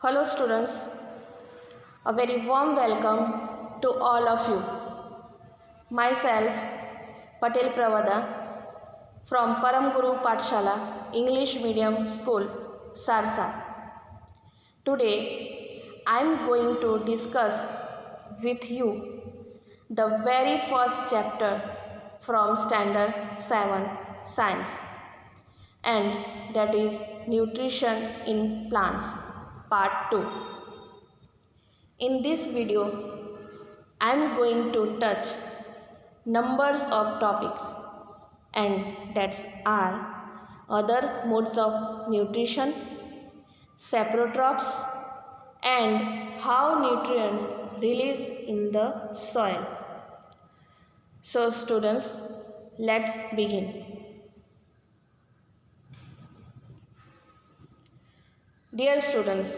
Hello students, a very warm welcome to all of you. Myself Patel Pravada from Param Guru Pathshala English Medium School, Sarsa. Today I am going to discuss with you the very first chapter from Standard 7 Science, and that is Nutrition in Plants Part 2. In this video, I am going to touch numbers of topics, and that are other modes of nutrition, saprotrophs, and how nutrients release in the soil. So students, let's begin. Dear students,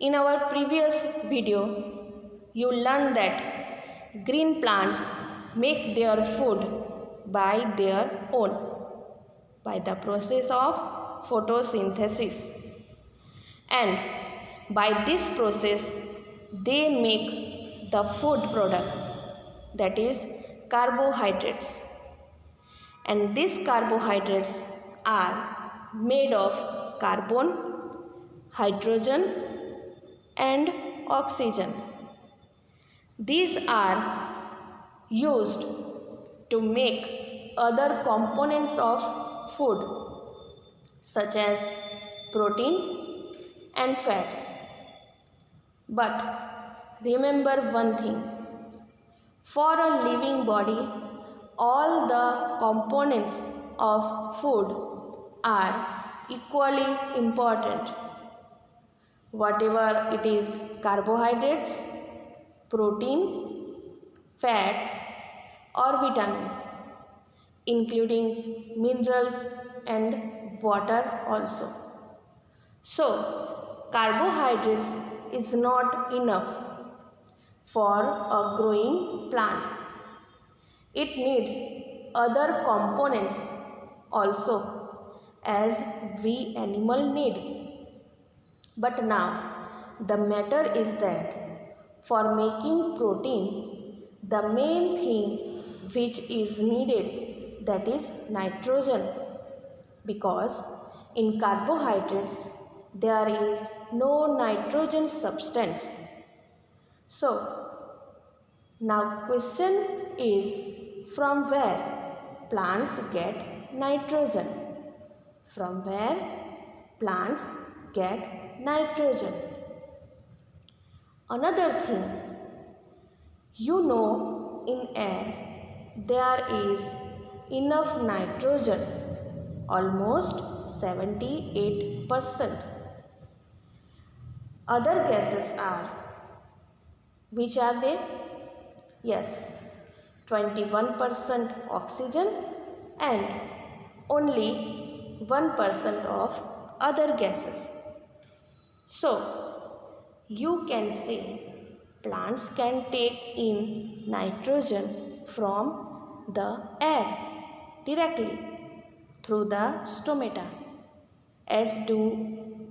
in our previous video, you learned that green plants make their food by their own by the process of photosynthesis, and by this process they make the food product, that is carbohydrates, and these carbohydrates are made of carbon, hydrogen and oxygen. These are used to make other components of food such as protein and fats. But remember one thing, for a living body, all the components of food are equally important. Whatever it is carbohydrates, protein, fats or vitamins, including minerals and water also. So, carbohydrates is not enough for a growing plants. It needs other components also, as we animal need. But now the matter is that for making protein, the main thing which is needed, that is nitrogen, because in carbohydrates there is no nitrogen substance. So now question is, from where plants get nitrogen? From where plants get nitrogen? Another thing, you know, in air there is enough nitrogen, almost 78%. Other gases are, which are they? Yes, 21% oxygen and only 1% of other gases. So, you can say plants can take in nitrogen from the air directly through the stomata, as do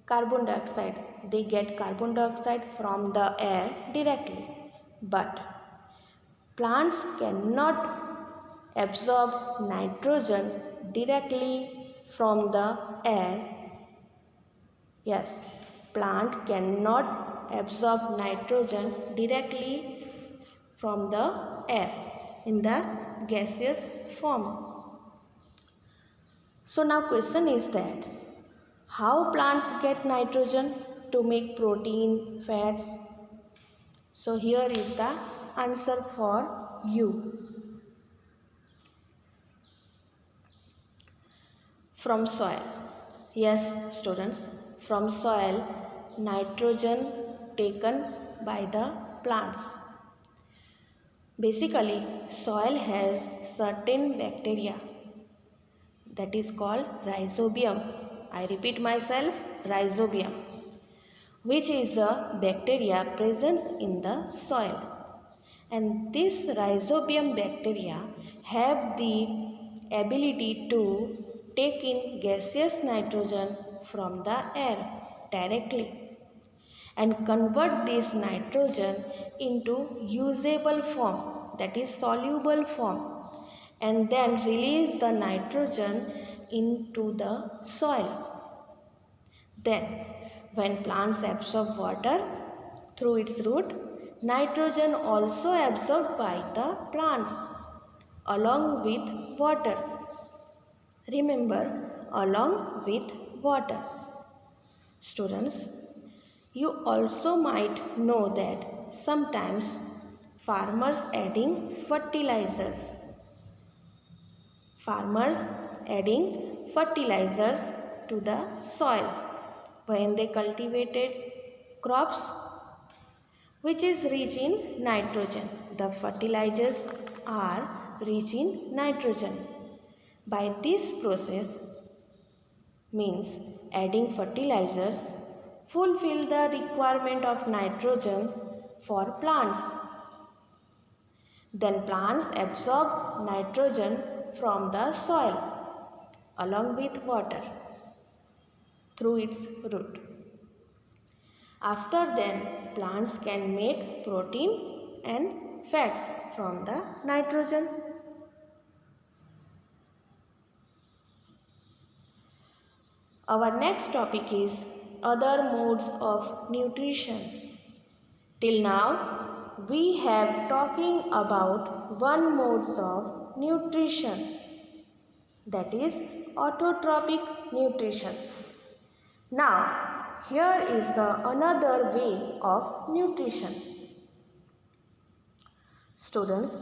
carbon dioxide. They get carbon dioxide from the air directly. But plants cannot absorb nitrogen directly from the air. Yes, plant cannot absorb nitrogen directly from the air in the gaseous form. So now question is that, how plants get nitrogen to make protein, fats? So here is the answer for you. From soil. Yes, students, from soil, nitrogen taken by the plants. Basically, soil has certain bacteria that is called rhizobium. I repeat myself, rhizobium, which is a bacteria present in the soil. And this rhizobium bacteria have the ability to take in gaseous nitrogen from the air. directly and convert this nitrogen into usable form, that is soluble form, and then release the nitrogen into the soil. Then when plants absorb water through its root, nitrogen also absorbed by the plants along with water. Remember, along with water. Students, you also might know that sometimes farmers adding fertilizers. Farmers adding fertilizers to the soil when they cultivated crops which is rich in nitrogen. The fertilizers are rich in nitrogen. By this process, means adding fertilizers, fulfill the requirement of nitrogen for plants. Then plants absorb nitrogen from the soil along with water through its root. After then, plants can make protein and fats from the nitrogen. Our next topic is other modes of nutrition. Till now, we have talking about one mode of nutrition, that is autotrophic nutrition. Now, here is the another way of nutrition. Students,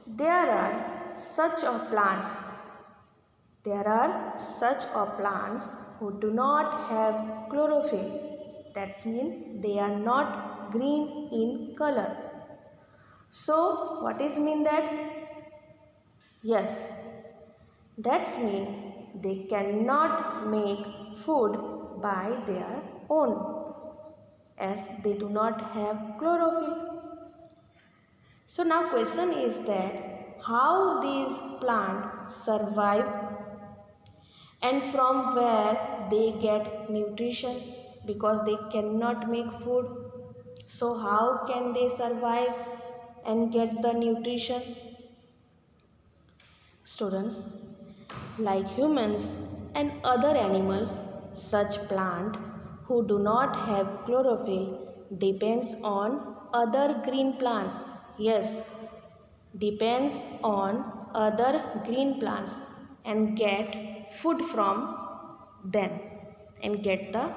there are such plants who do not have chlorophyll. That means they are not green in color. So, what is mean that? Yes, that means they cannot make food by their own as they do not have chlorophyll. So now question is that how these plants survive and from where they get nutrition, because they cannot make food. So how can they survive and get the nutrition? Students, like humans and other animals, such plant who do not have chlorophyll depends on other green plants. Yes, depends on other green plants and get food from them and get the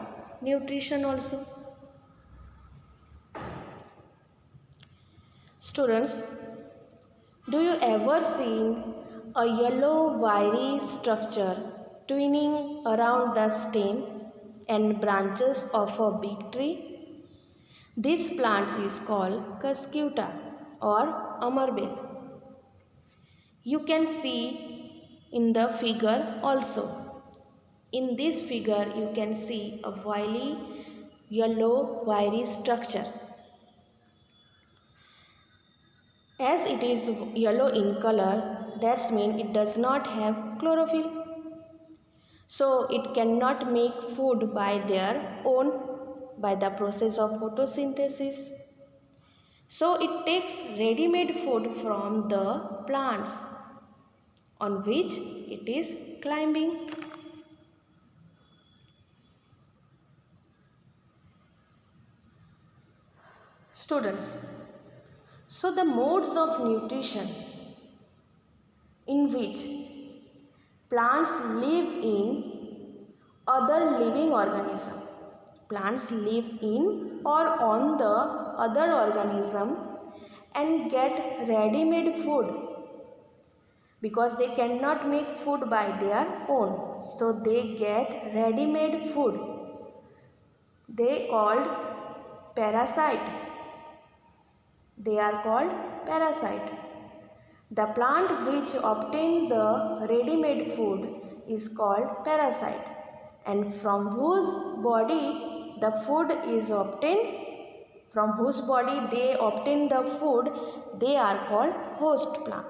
nutrition also. Students, do you ever seen a yellow wiry structure twining around the stem and branches of a big tree? This plant is called cuscuta or amarbel. You can see in the figure also. In this figure you can see a wily yellow wiry structure. As it is yellow in color, that means it does not have chlorophyll. So it cannot make food by their own by the process of photosynthesis. So it takes ready-made food from the plants on which it is climbing. Students, so the modes of nutrition in which plants live in other living organism. Plants live in or on the other organism and get ready-made food because they cannot make food by their own. So they get ready-made food. They called parasite. They are called parasite. The plant which obtain the ready-made food is called parasite, and from whose body the food is obtained, from whose body they obtain the food, they are called host plant.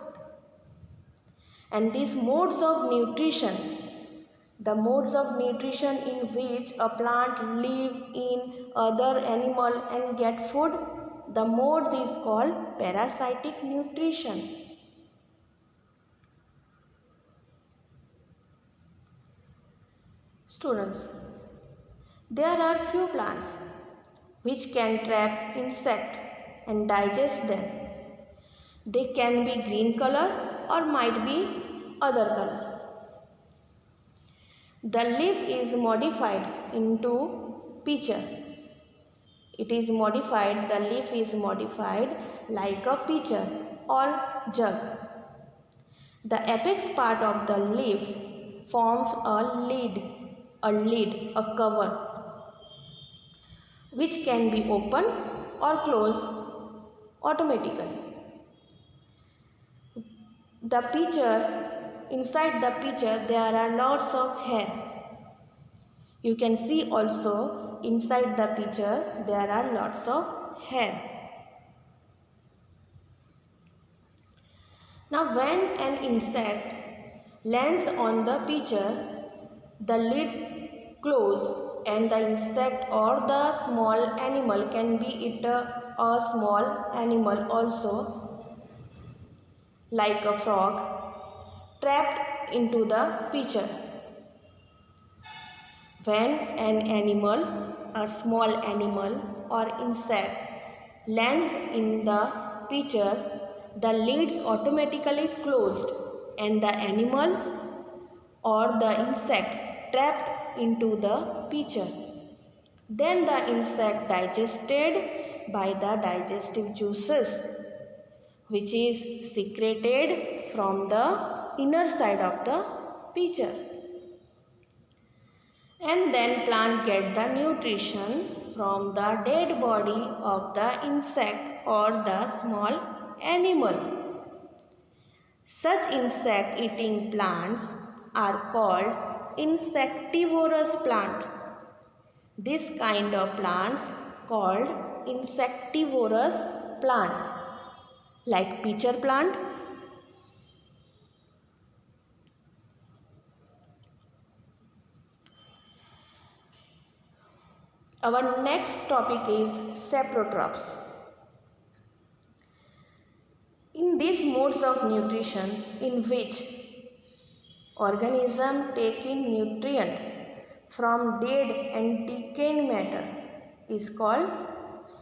And these modes of nutrition The modes of nutrition in which a plant live in other animal and get food, the modes is called parasitic nutrition. Students, there are few plants which can trap insect and digest them. They can be green color or might be other color. The leaf is modified into pitcher. It is modified, the leaf is modified like a pitcher or jug. The apex part of the leaf forms a cover, which can be opened or closed automatically. The pitcher, inside the pitcher there are lots of hair. You can see also inside the pitcher there are lots of hair. Now when an insect lands on the pitcher, the lid closes and the insect or the small animal can be a small animal also like a frog trapped into the pitcher. When an animal, a small animal or insect lands in the pitcher, the lids automatically closed and the animal or the insect trapped into the pitcher. Then the insect digested by the digestive juices, which is secreted from the inner side of the pitcher. And then plant get the nutrition from the dead body of the insect or the small animal. Such insect eating plants are called insectivorous plant. This kind of plants called insectivorous plant, like pitcher plant. Our next topic is saprotrophs. In these modes of nutrition in which organism take in nutrient from dead and decaying matter is called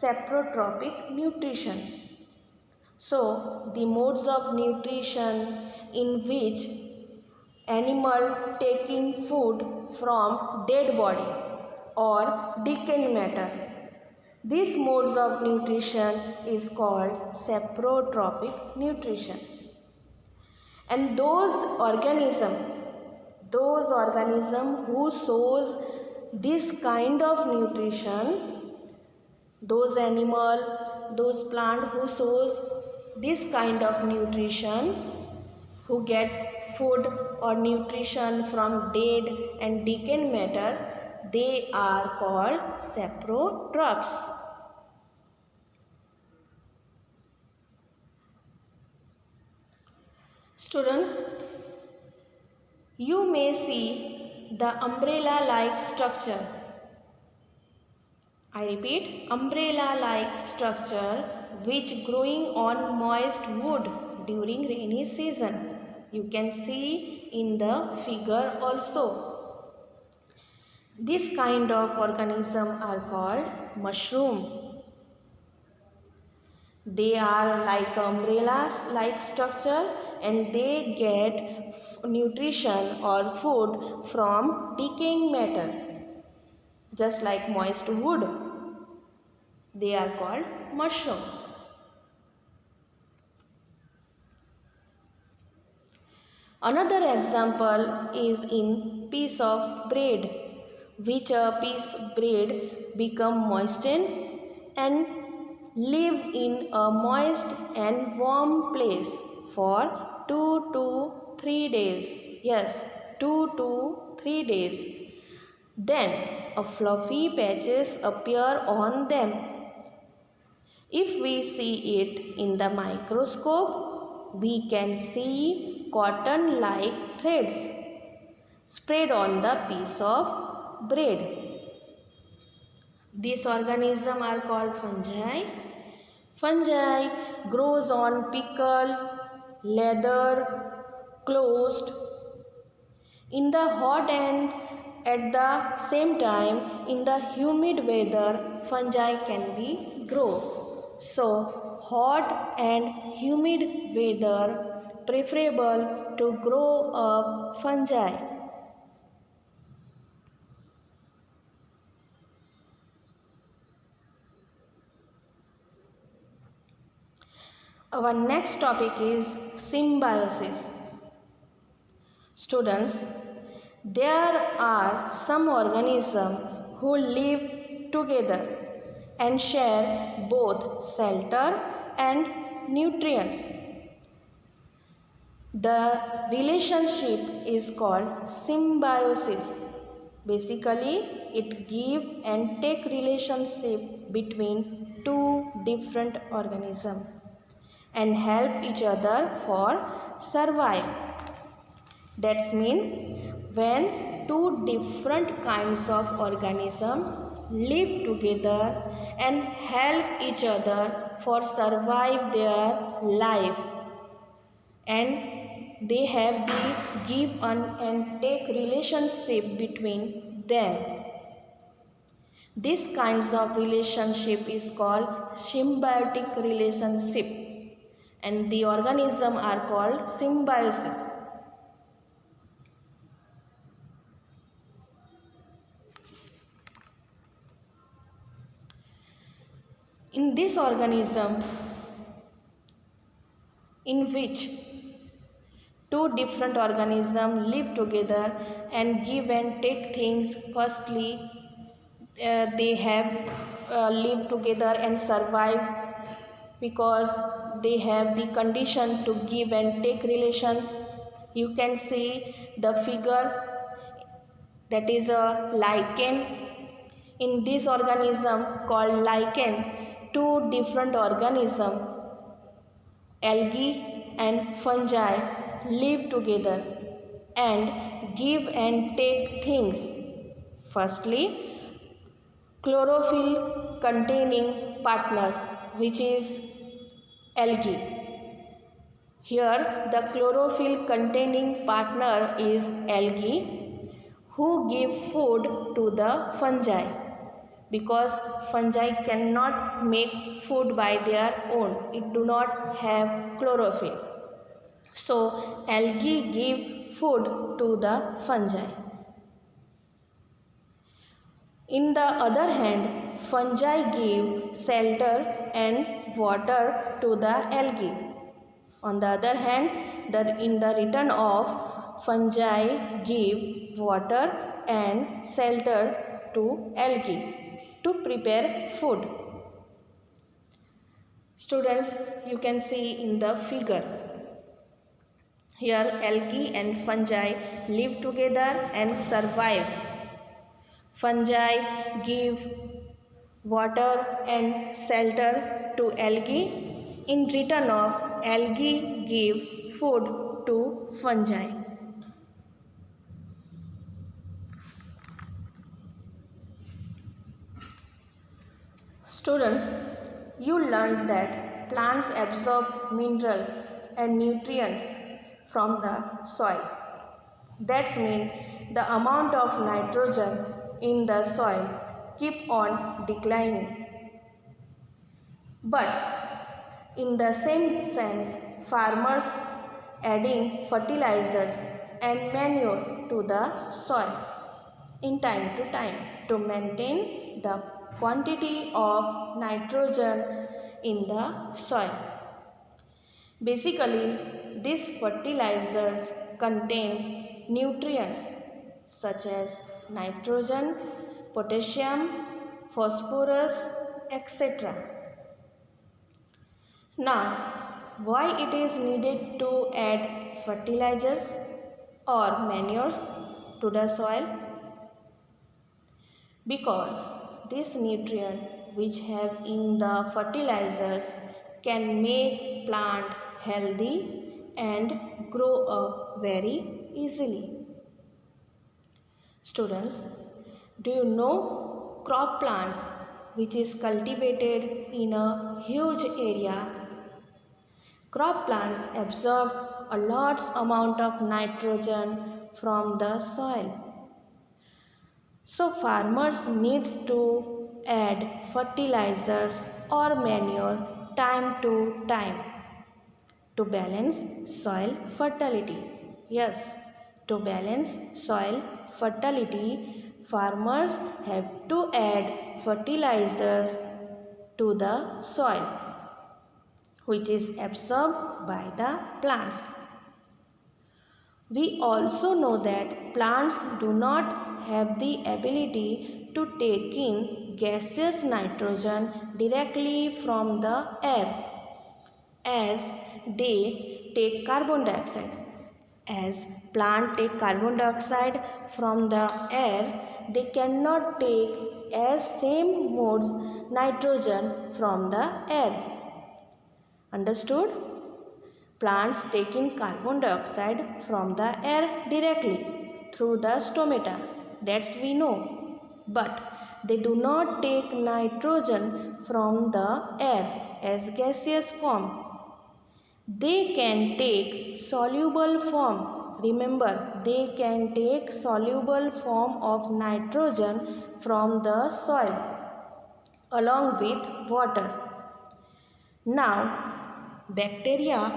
saprotrophic nutrition. So, the modes of nutrition in which animal taking food from dead body or decaying matter, these modes of nutrition is called saprotrophic nutrition. And those organism who shows this kind of nutrition, those animal, those plant who shows this kind of nutrition, who get food or nutrition from dead and decaying matter, they are called saprotrophs. Students, you may see the umbrella-like structure. I repeat, umbrella-like structure which growing on moist wood during rainy season. You can see in the figure also. This kind of organism are called mushroom. They are like umbrella-like structure and they get nutrition or food from decaying matter, just like moist wood. They are called mushroom. Another example is in piece of bread, which a piece bread become moistened and live in a moist and warm place for 2 to 3 days. Yes, 2 to 3 days. Then a fluffy patches appear on them. If we see it in the microscope, we can see cotton-like threads. spread on the piece of bread. These organisms are called fungi. Fungi grows on pickle, leather, closed. In the hot and at the same time in the humid weather, fungi can be grow. So hot and humid weather preferable to grow up fungi. Our next topic is symbiosis. Students, there are some organisms who live together and share both shelter and nutrients. The relationship is called symbiosis. Basically, it give and take relationship between two different organisms and help each other for survive. That's mean when two different kinds of organisms live together and help each other for survive their life, and they have the give and take relationship between them. This kinds of relationship is called symbiotic relationship, and the organism are called symbiosis. In this organism, in which two different organisms live together and give and take things, firstly, they have lived together and survive because they have the condition to give and take relation. You can see the figure, that is a lichen. In this organism called lichen, two different organisms, algae and fungi, live together and give and take things. Firstly, chlorophyll containing partner, which is algae. Here the chlorophyll containing partner is algae, who give food to the fungi, because fungi cannot make food by their own. It do not have chlorophyll. So algae give food to the fungi. In the other hand, fungi give shelter and water to the algae. On the other hand, in the return of, fungi give water and shelter to algae to prepare food. Students, you can see in the figure. Here algae and fungi live together and survive. Fungi give water and shelter to algae. In return of, algae give food to fungi. Students, you learned that plants absorb minerals and nutrients from the soil. That means the amount of nitrogen in the soil keep on declining. But in the same sense, farmers adding fertilizers and manure to the soil in time to time to maintain the quantity of nitrogen in the soil. Basically, these fertilizers contain nutrients such as nitrogen, potassium, phosphorus, etc. Now, why it is needed to add fertilizers or manures to the soil? Because this nutrient which have in the fertilizers can make plant healthy and grow up very easily. Students, do you know crop plants which is cultivated in a huge area? Crop plants absorb a large amount of nitrogen from the soil. So farmers needs to add fertilizers or manure time to time to balance soil fertility. Yes, to balance soil fertility, farmers have to add fertilizers to the soil, which is absorbed by the plants. We also know that plants do not have the ability to take in gaseous nitrogen directly from the air, as they take carbon dioxide. As plants take carbon dioxide from the air, they cannot take as same modes nitrogen from the air. Understood? Plants take in carbon dioxide from the air directly through the stomata, that's we know. But they do not take nitrogen from the air as gaseous form. They can take soluble form. Remember, they can take soluble form of nitrogen from the soil along with water. Now, bacteria,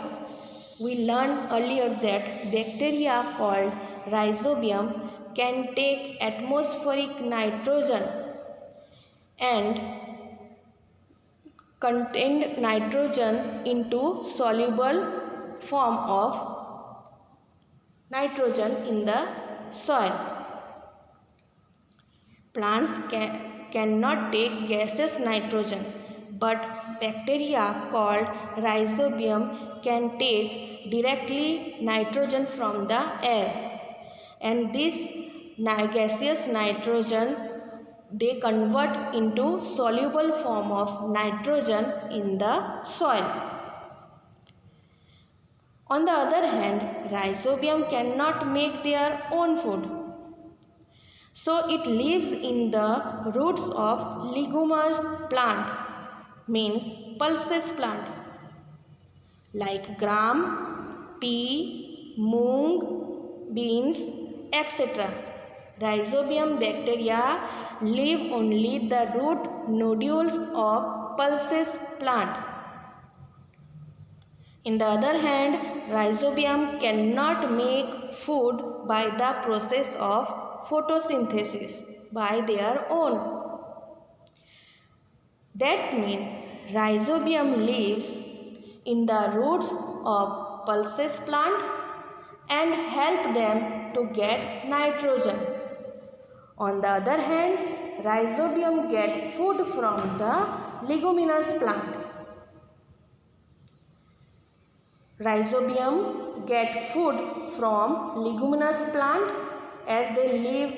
we learned earlier that bacteria called rhizobium can take atmospheric nitrogen and contained nitrogen into soluble form of nitrogen in the soil. Plants cannot take gaseous nitrogen, but bacteria called rhizobium can take directly nitrogen from the air, and this gaseous nitrogen they convert into soluble form of nitrogen in the soil. On the other hand, rhizobium cannot make their own food. So it lives in the roots of leguminous plant, means pulses plant, like gram, pea, moong, beans, etc. Rhizobium bacteria live only the root nodules of pulses plant. In the other hand, rhizobium cannot make food by the process of photosynthesis by their own. That means rhizobium lives in the roots of pulses plant and help them to get nitrogen. On the other hand, rhizobium get food from the leguminous plant. Rhizobium get food from leguminous plant as they live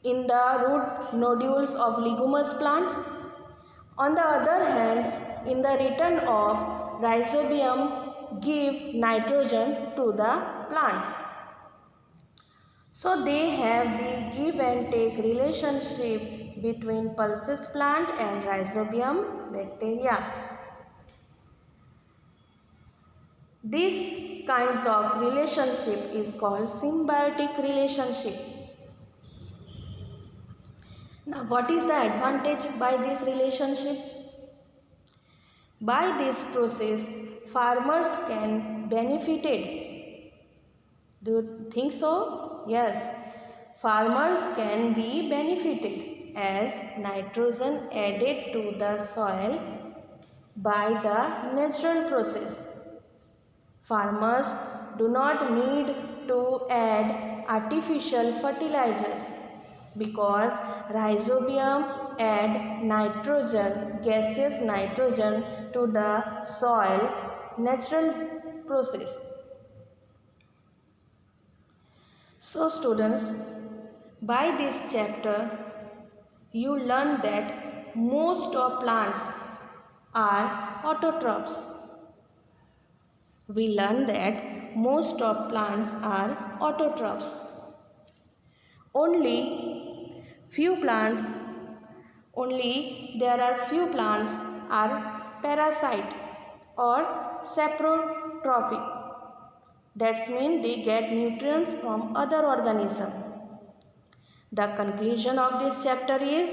in the root nodules of leguminous plant. On the other hand, in the return of rhizobium give nitrogen to the plants. So they have the give and take relationship between pulses plant and rhizobium bacteria. This kinds of relationship is called symbiotic relationship. Now, what is the advantage by this relationship? By this process, farmers can benefited. Do you think so? Yes. Farmers can be benefited as nitrogen added to the soil by the natural process. Farmers do not need to add artificial fertilizers because rhizobium add nitrogen, gaseous nitrogen to the soil natural process. So students, by this chapter you learn that most of plants are autotrophs. We learn that most of plants are autotrophs. Only few plants, only there are few plants are parasite or saprotrophic. That means they get nutrients from other organisms. The conclusion of this chapter is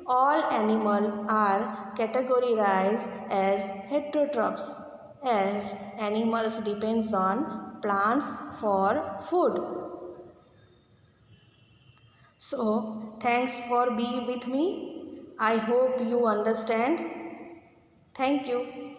all animals are categorized as heterotrophs as animals depends on plants for food. So thanks for being with me. I hope you understand. Thank you.